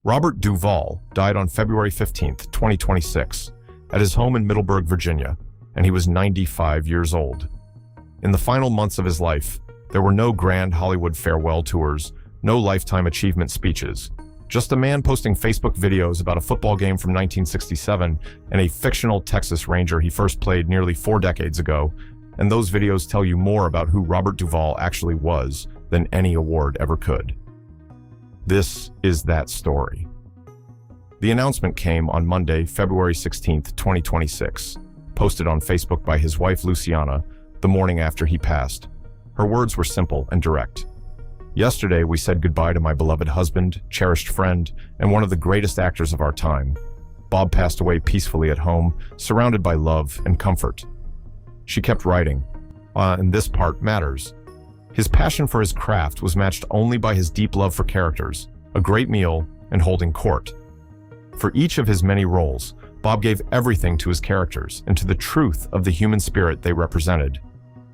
Robert Duvall died on February 15, 2026, at his home in Middleburg, Virginia, and he was 95 years old. In the final months of his life, there were no grand Hollywood farewell tours, no lifetime achievement speeches, just a man posting Facebook videos about a football game from 1967 and a fictional Texas Ranger he first played nearly 4 decades ago, and those videos tell you more about who Robert Duvall actually was than any award ever could. This is that story. The announcement came on Monday, February 16, 2026, posted on Facebook by his wife Luciana the morning after he passed. Her words were simple and direct. "Yesterday, we said goodbye to my beloved husband, cherished friend, and one of the greatest actors of our time. Bob passed away peacefully at home, surrounded by love and comfort." She kept writing, and this part matters. His passion for his craft was matched only by his deep love for characters, a great meal, and holding court. For each of his many roles, Bob gave everything to his characters and to the truth of the human spirit they represented.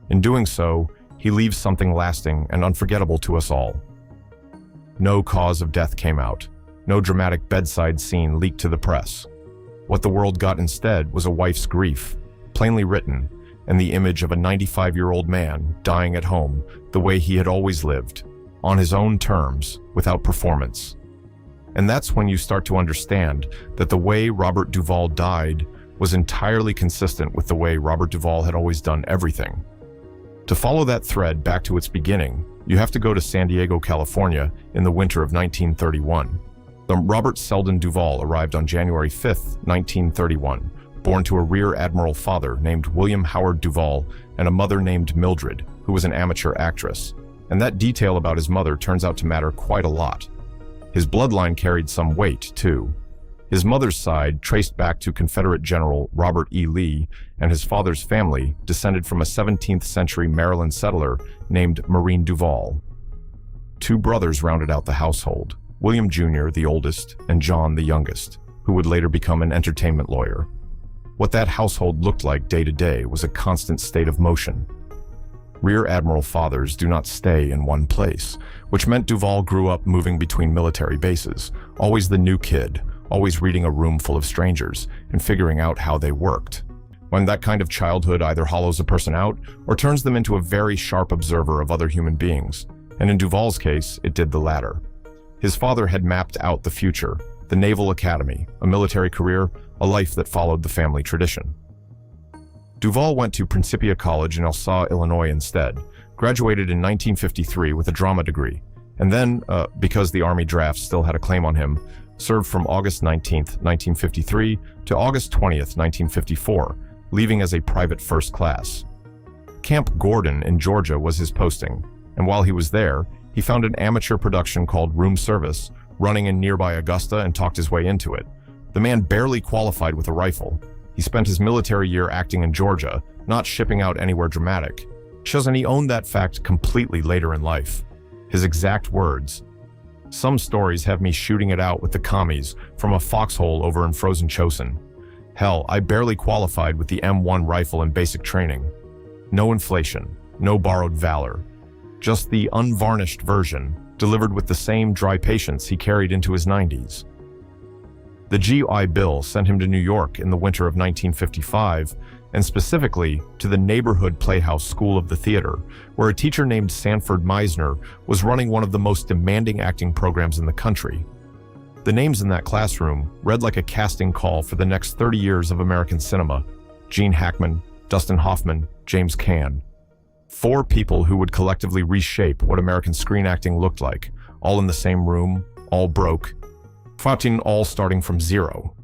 In doing so, he leaves something lasting and unforgettable to us all. No cause of death came out. No dramatic bedside scene leaked to the press. What the world got instead was a wife's grief, plainly written, and the image of a 95-year-old man dying at home the way he had always lived, on his own terms, without performance. And that's when you start to understand that the way Robert Duvall died was entirely consistent with the way Robert Duvall had always done everything. To follow that thread back to its beginning, you have to go to San Diego, California in the winter of 1931. Robert Selden Duvall arrived on January 5, 1931, born to a Rear Admiral father named William Howard Duvall and a mother named Mildred, who was an amateur actress. And that detail about his mother turns out to matter quite a lot. His bloodline carried some weight, too. His mother's side traced back to Confederate General Robert E. Lee, and his father's family descended from a 17th century Maryland settler named Marine Duvall. 2 brothers rounded out the household, William Jr., the oldest, and John, the youngest, who would later become an entertainment lawyer. What that household looked like day to day was a constant state of motion. Rear Admiral fathers do not stay in one place, which meant Duvall grew up moving between military bases, always the new kid, always reading a room full of strangers and figuring out how they worked. When that kind of childhood either hollows a person out or turns them into a very sharp observer of other human beings, and in Duvall's case, it did the latter. His father had mapped out the future, the Naval Academy, a military career, a life that followed the family tradition. Duvall went to Principia College in ELSA, Illinois instead, graduated in 1953 with a drama degree, and then, because the Army draft still had a claim on him, served from August 19, 1953 to August 20, 1954, leaving as a private first class. Camp Gordon in Georgia was his posting, and while he was there, he found an amateur production called Room Service, running in nearby Augusta, and talked his way into it. The man barely qualified with a rifle. He spent his military year acting in Georgia, not shipping out anywhere dramatic. And he owned that fact completely later in life. His exact words, "Some stories have me shooting it out with the commies from a foxhole over in frozen Chosin. Hell, I barely qualified with the M1 rifle in basic training. No inflation, no borrowed valor. Just the unvarnished version, delivered with the same dry patience he carried into his 90s. The GI Bill sent him to New York in the winter of 1955, and specifically to the neighborhood Playhouse School of the Theater, where a teacher named Sanford Meisner was running one of the most demanding acting programs in the country. The names in that classroom read like a casting call for the next 30 years of American cinema: Gene Hackman, Dustin Hoffman, James Caan. 4 people who would collectively reshape what American screen acting looked like, all in the same room, all broke, all starting from zero.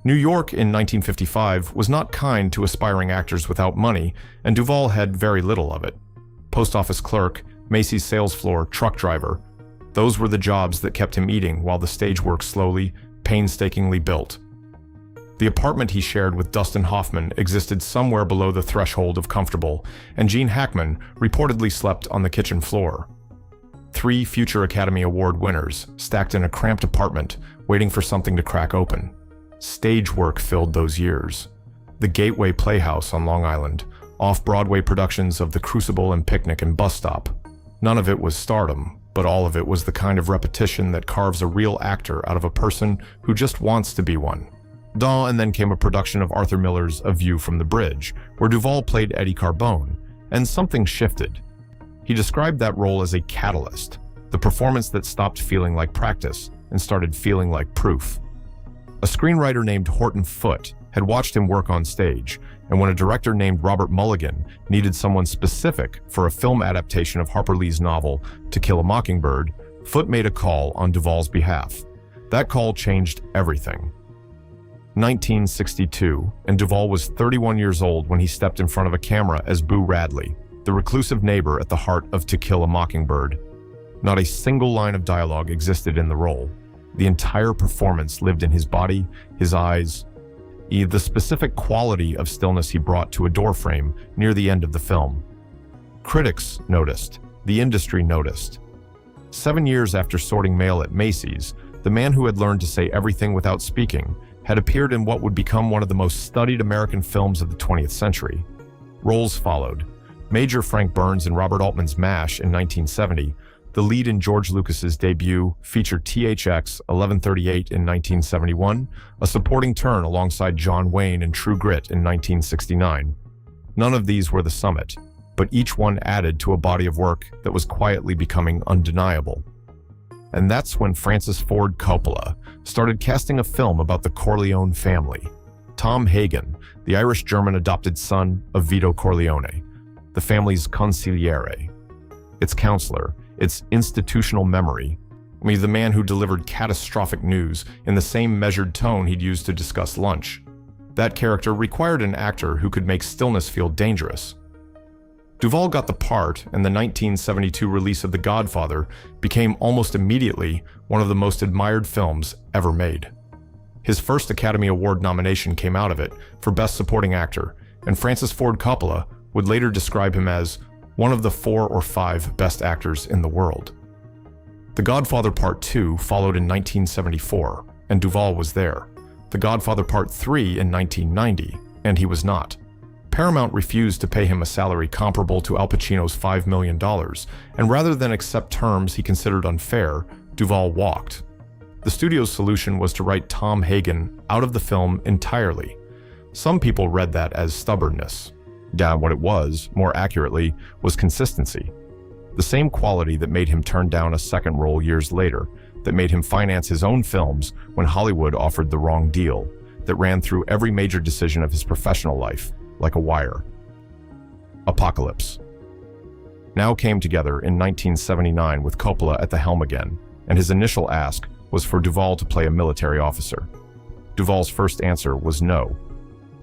New York in 1955 was not kind to aspiring actors without money, and Duvall had very little of it. Post office clerk, Macy's sales floor, truck driver. Those were the jobs that kept him eating while the stage work slowly, painstakingly built. The apartment he shared with Dustin Hoffman existed somewhere below the threshold of comfortable, and Gene Hackman reportedly slept on the kitchen floor. 3 future Academy Award winners stacked in a cramped apartment, waiting for something to crack open. Stage work filled those years. The Gateway Playhouse on Long Island, off-Broadway productions of The Crucible and Picnic and Bus Stop. None of it was stardom, but all of it was the kind of repetition that carves a real actor out of a person who just wants to be one. And then came a production of Arthur Miller's A View from the Bridge, where Duvall played Eddie Carbone, and something shifted. He described that role as a catalyst, the performance that stopped feeling like practice and started feeling like proof. A screenwriter named Horton Foote had watched him work on stage, and when a director named Robert Mulligan needed someone specific for a film adaptation of Harper Lee's novel To Kill a Mockingbird, Foote made a call on Duvall's behalf. That call changed everything. 1962, and Duvall was 31 years old when he stepped in front of a camera as Boo Radley, the reclusive neighbor at the heart of To Kill a Mockingbird. Not a single line of dialogue existed in the role. The entire performance lived in his body, his eyes, the specific quality of stillness he brought to a doorframe near the end of the film. Critics noticed. The industry noticed. 7 years after sorting mail at Macy's, the man who had learned to say everything without speaking had appeared in what would become one of the most studied American films of the 20th century. Roles followed. Major Frank Burns and Robert Altman's MASH in 1970, the lead in George Lucas's debut featured THX 1138 in 1971, a supporting turn alongside John Wayne in True Grit in 1969. None of these were the summit, but each one added to a body of work that was quietly becoming undeniable. And that's when Francis Ford Coppola started casting a film about the Corleone family. Tom Hagen, the Irish-German adopted son of Vito Corleone, the family's consigliere, its counselor, its institutional memory, the man who delivered catastrophic news in the same measured tone he'd used to discuss lunch. That character required an actor who could make stillness feel dangerous. Duvall got the part, and the 1972 release of The Godfather became almost immediately one of the most admired films ever made. His first Academy Award nomination came out of it for Best Supporting Actor, and Francis Ford Coppola would later describe him as one of the 4 or 5 best actors in the world. The Godfather Part 2 followed in 1974, and Duvall was there. The Godfather Part 3 in 1990, and he was not. Paramount refused to pay him a salary comparable to Al Pacino's $5 million, and rather than accept terms he considered unfair, Duvall walked. The studio's solution was to write Tom Hagen out of the film entirely. Some people read that as stubbornness. What it was, more accurately, was consistency. The same quality that made him turn down a second role years later, that made him finance his own films when Hollywood offered the wrong deal, that ran through every major decision of his professional life, like a wire. Apocalypse now came together in 1979 with Coppola at the helm again, and his initial ask was for Duvall to play a military officer. Duvall's first answer was no.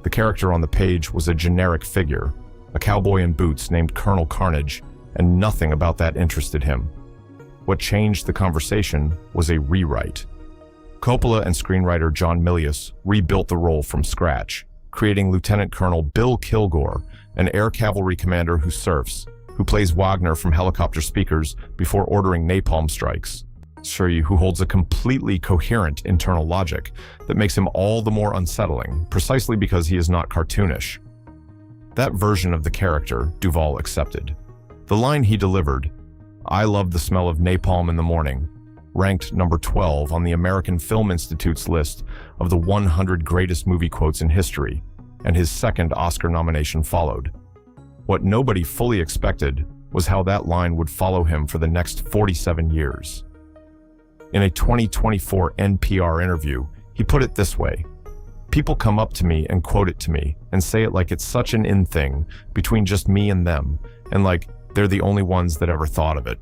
The character on the page was a generic figure, a cowboy in boots named Colonel Carnage, and nothing about that interested him. What changed the conversation was a rewrite. Coppola and screenwriter John Milius rebuilt the role from scratch, creating Lieutenant Colonel Bill Kilgore, an air cavalry commander who surfs, who plays Wagner from helicopter speakers before ordering napalm strikes. Who holds a completely coherent internal logic that makes him all the more unsettling, precisely because he is not cartoonish. That version of the character Duvall accepted. The line he delivered, "I love the smell of napalm in the morning," ranked number 12 on the American Film Institute's list of the 100 greatest movie quotes in history, and his second Oscar nomination followed. What nobody fully expected was how that line would follow him for the next 47 years. In a 2024 NPR interview, he put it this way: "People come up to me and quote it to me and say it like it's such an in thing between just me and them, and like they're the only ones that ever thought of it.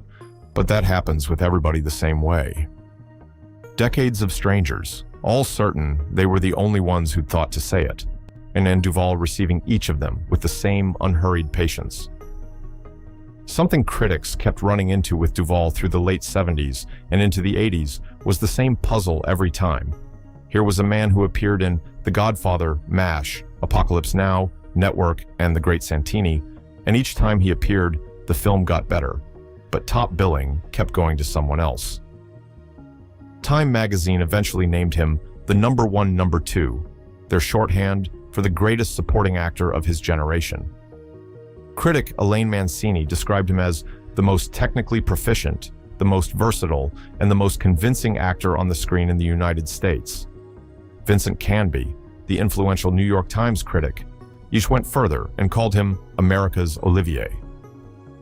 But that happens with everybody the same way." Decades of strangers, all certain they were the only ones who'd thought to say it, and then Duvall receiving each of them with the same unhurried patience. Something critics kept running into with Duvall through the late 70s and into the 80s was the same puzzle every time. Here was a man who appeared in The Godfather, MASH, Apocalypse Now, Network, and The Great Santini, and each time he appeared, the film got better, but top billing kept going to someone else. Time magazine eventually named him the #1 number 2, their shorthand for the greatest supporting actor of his generation. Critic Elaine Mancini described him as the most technically proficient, the most versatile, and the most convincing actor on the screen in the United States. Vincent Canby, the influential New York Times critic, each went further and called him America's Olivier.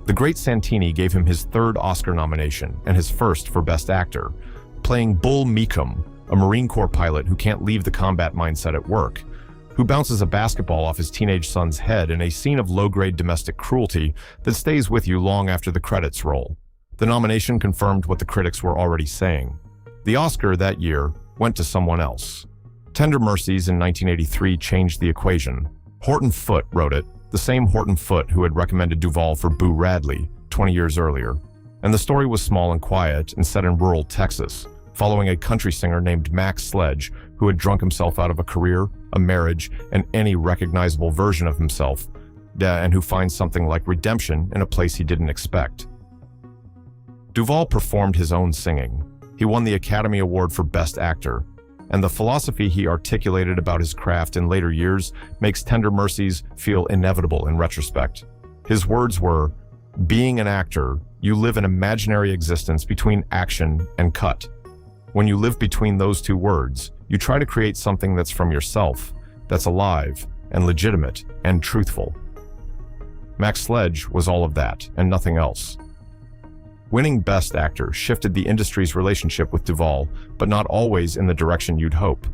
The great Santini gave him his third Oscar nomination and his first for Best Actor, playing Bull Meekum, a Marine Corps pilot who can't leave the combat mindset at work, who bounces a basketball off his teenage son's head in a scene of low-grade domestic cruelty that stays with you long after the credits roll. The nomination confirmed what the critics were already saying. The Oscar that year went to someone else. Tender Mercies in 1983 changed the equation. Horton Foote wrote it, the same Horton Foote who had recommended Duvall for Boo Radley 20 years earlier. And the story was small and quiet and set in rural Texas, following a country singer named Max Sledge who had drunk himself out of a career, a marriage, and any recognizable version of himself, and who finds something like redemption in a place he didn't expect. Duvall performed his own singing. He won the Academy Award for Best Actor, and the philosophy he articulated about his craft in later years makes Tender Mercies feel inevitable in retrospect. His words were, "Being an actor, you live an imaginary existence between action and cut. When you live between those two words, you try to create something that's from yourself, that's alive and legitimate and truthful." Max Sledge was all of that and nothing else. Winning Best Actor shifted the industry's relationship with Duvall, but not always in the direction you'd hope.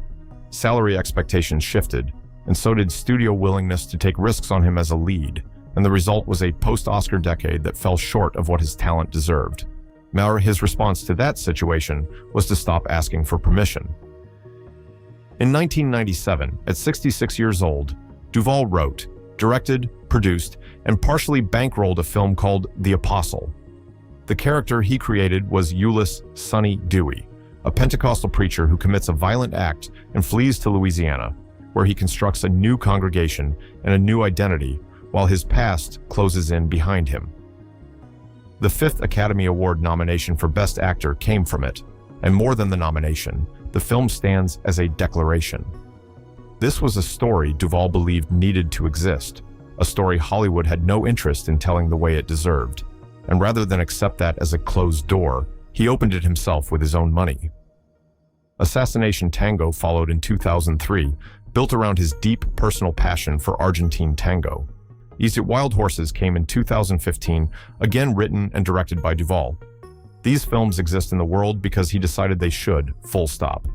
Salary expectations shifted, and so did studio willingness to take risks on him as a lead, and the result was a post-Oscar decade that fell short of what his talent deserved. His response to that situation was to stop asking for permission. In 1997, at 66 years old, Duvall wrote, directed, produced, and partially bankrolled a film called The Apostle. The character he created was Euless Sonny Dewey, a Pentecostal preacher who commits a violent act and flees to Louisiana, where he constructs a new congregation and a new identity while his past closes in behind him. The fifth Academy Award nomination for Best Actor came from it, and more than the nomination, the film stands as a declaration. This was a story Duvall believed needed to exist, a story Hollywood had no interest in telling the way it deserved. And rather than accept that as a closed door, he opened it himself with his own money. Assassination Tango followed in 2003, built around his deep personal passion for Argentine tango. East at Wild Horses came in 2015, again written and directed by Duvall. These films exist in the world because he decided they should, full stop.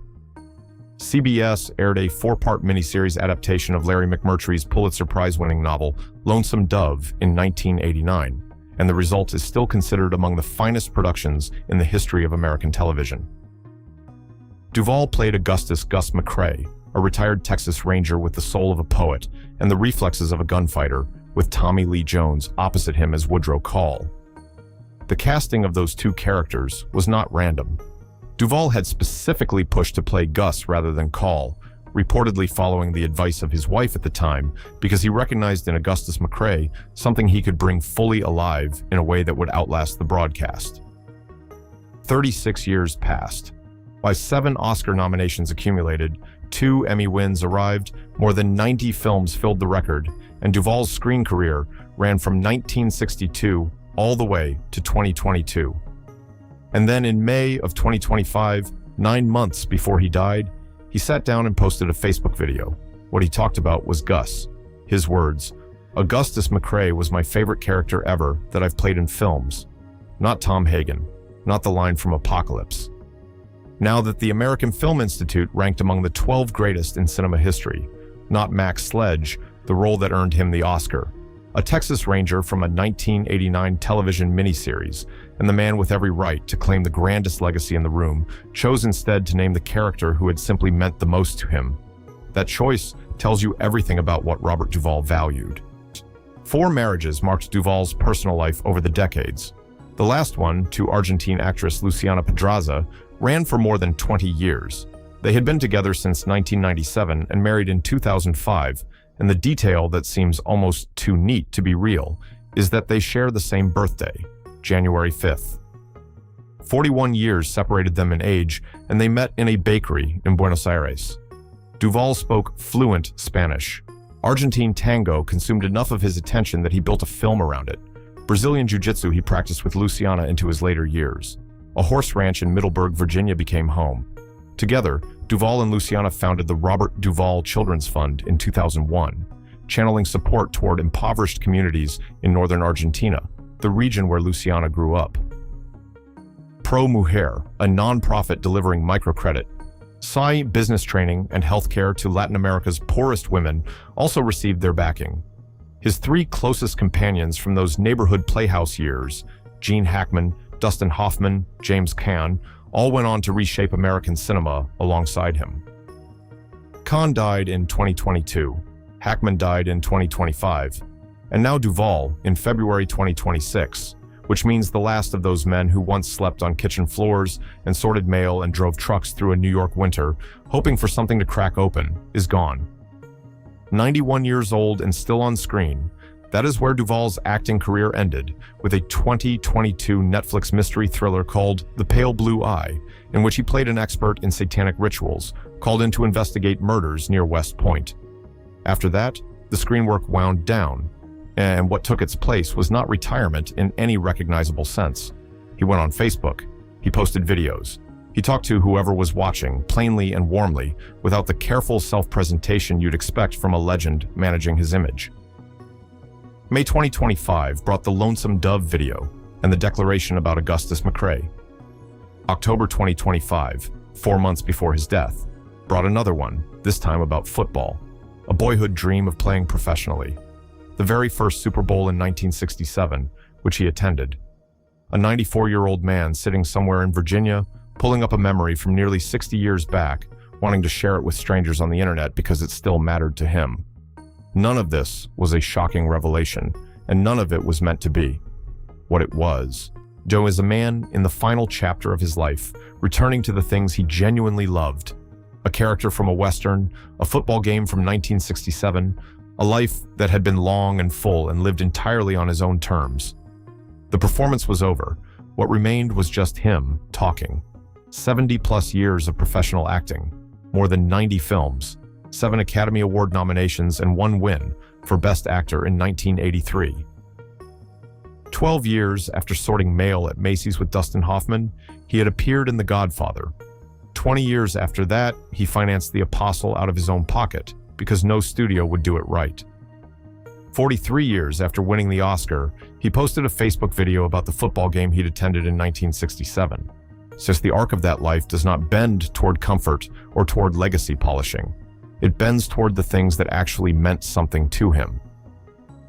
CBS aired a 4-part miniseries adaptation of Larry McMurtry's Pulitzer Prize-winning novel, Lonesome Dove, in 1989. And the result is still considered among the finest productions in the history of American television. Duvall played Augustus Gus McCrae, a retired Texas Ranger with the soul of a poet and the reflexes of a gunfighter, with Tommy Lee Jones opposite him as Woodrow Call. The casting of those two characters was not random. Duvall had specifically pushed to play Gus rather than Call, reportedly following the advice of his wife at the time, because he recognized in Augustus McCrae something he could bring fully alive in a way that would outlast the broadcast. 36 years passed. While 7 Oscar nominations accumulated, 2 Emmy wins arrived, more than 90 films filled the record, and Duvall's screen career ran from 1962 all the way to 2022. And then in May of 2025, 9 months before he died, he sat down and posted a Facebook video. What he talked about was Gus. His words, "Augustus McCrae was my favorite character ever that I've played in films. Not Tom Hagen, not the line from Apocalypse." Now that the American Film Institute ranked among the 12 greatest in cinema history, not Max Sledge, the role that earned him the Oscar, a Texas Ranger from a 1989 television miniseries, and the man with every right to claim the grandest legacy in the room, chose instead to name the character who had simply meant the most to him. That choice tells you everything about what Robert Duvall valued. 4 marriages marked Duvall's personal life over the decades. The last one, to Argentine actress Luciana Pedraza, ran for more than 20 years. They had been together since 1997 and married in 2005, and the detail that seems almost too neat to be real is that they share the same birthday, January 5th. 41 years separated them in age, and they met in a bakery in Buenos Aires. Duvall spoke fluent Spanish. Argentine tango consumed enough of his attention that he built a film around it. Brazilian jiu-jitsu he practiced with Luciana into his later years. a horse ranch in Middleburg, Virginia became home. Together, Duvall and Luciana founded the Robert Duvall Children's Fund in 2001, channeling support toward impoverished communities in northern Argentina, the region where Luciana grew up. Pro Mujer, a nonprofit delivering microcredit, business training, and healthcare to Latin America's poorest women, also received their backing. His three closest companions from those neighborhood playhouse years, Gene Hackman, Dustin Hoffman, James Caan, all went on to reshape American cinema alongside him. Caan died in 2022, Hackman died in 2025, and now Duvall in February 2026, which means the last of those men who once slept on kitchen floors and sorted mail and drove trucks through a New York winter, hoping for something to crack open, is gone. 91 years old and still on screen, that is where Duvall's acting career ended, with a 2022 Netflix mystery thriller called The Pale Blue Eye, in which he played an expert in satanic rituals, called in to investigate murders near West Point. After that, the screen work wound down, and what took its place was not retirement in any recognizable sense. He went on Facebook, he posted videos, he talked to whoever was watching, plainly and warmly, without the careful self-presentation you'd expect from a legend managing his image. May 2025 brought the Lonesome Dove video and the declaration about Augustus McCrae. October 2025, 4 months before his death, brought another one, this time about football, a boyhood dream of playing professionally. The very first Super Bowl in 1967, which he attended. A 94-year-old man sitting somewhere in Virginia, pulling up a memory from nearly 60 years back, wanting to share it with strangers on the internet because it still mattered to him. None of this was a shocking revelation, and none of it was meant to be. What it was, Joe is a man in the final chapter of his life, returning to the things he genuinely loved. A character from a Western, a football game from 1967, a life that had been long and full and lived entirely on his own terms. The performance was over. What remained was just him talking. 70-plus years of professional acting, more than 90 films, 7 Academy Award nominations, and 1 win for Best Actor in 1983. 12 years after sorting mail at Macy's with Dustin Hoffman, he had appeared in The Godfather. 20 years after that, he financed The Apostle out of his own pocket, because no studio would do it right. 43 years after winning the Oscar, he posted a Facebook video about the football game he'd attended in 1967. Since the arc of that life does not bend toward comfort or toward legacy polishing. It bends toward the things that actually meant something to him.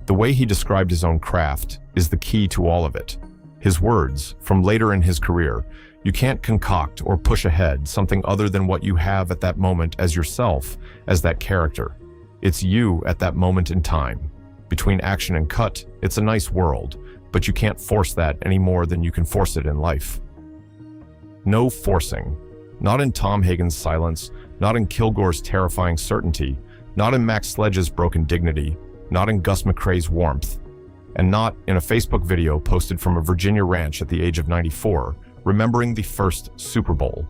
The way he described his own craft is the key to all of it. His words, from later in his career, you can't concoct or push ahead something other than what you have at that moment as yourself, as that character. It's you at that moment in time. Between action and cut, it's a nice world, but you can't force that any more than you can force it in life. No forcing. Not in Tom Hagen's silence, not in Kilgore's terrifying certainty, not in Max Sledge's broken dignity, not in Gus McCrae's warmth, and not in a Facebook video posted from a Virginia ranch at the age of 94, remembering the first Super Bowl.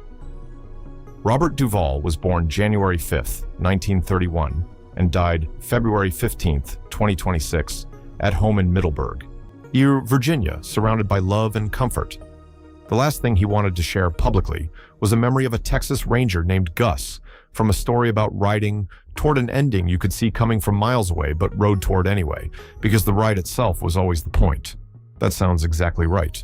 Robert Duvall was born January 5th, 1931, and died February 15th, 2026, at home in Middleburg, Virginia, surrounded by love and comfort. The last thing he wanted to share publicly was a memory of a Texas Ranger named Gus, from a story about riding toward an ending you could see coming from miles away but rode toward anyway, because the ride itself was always the point. That sounds exactly right.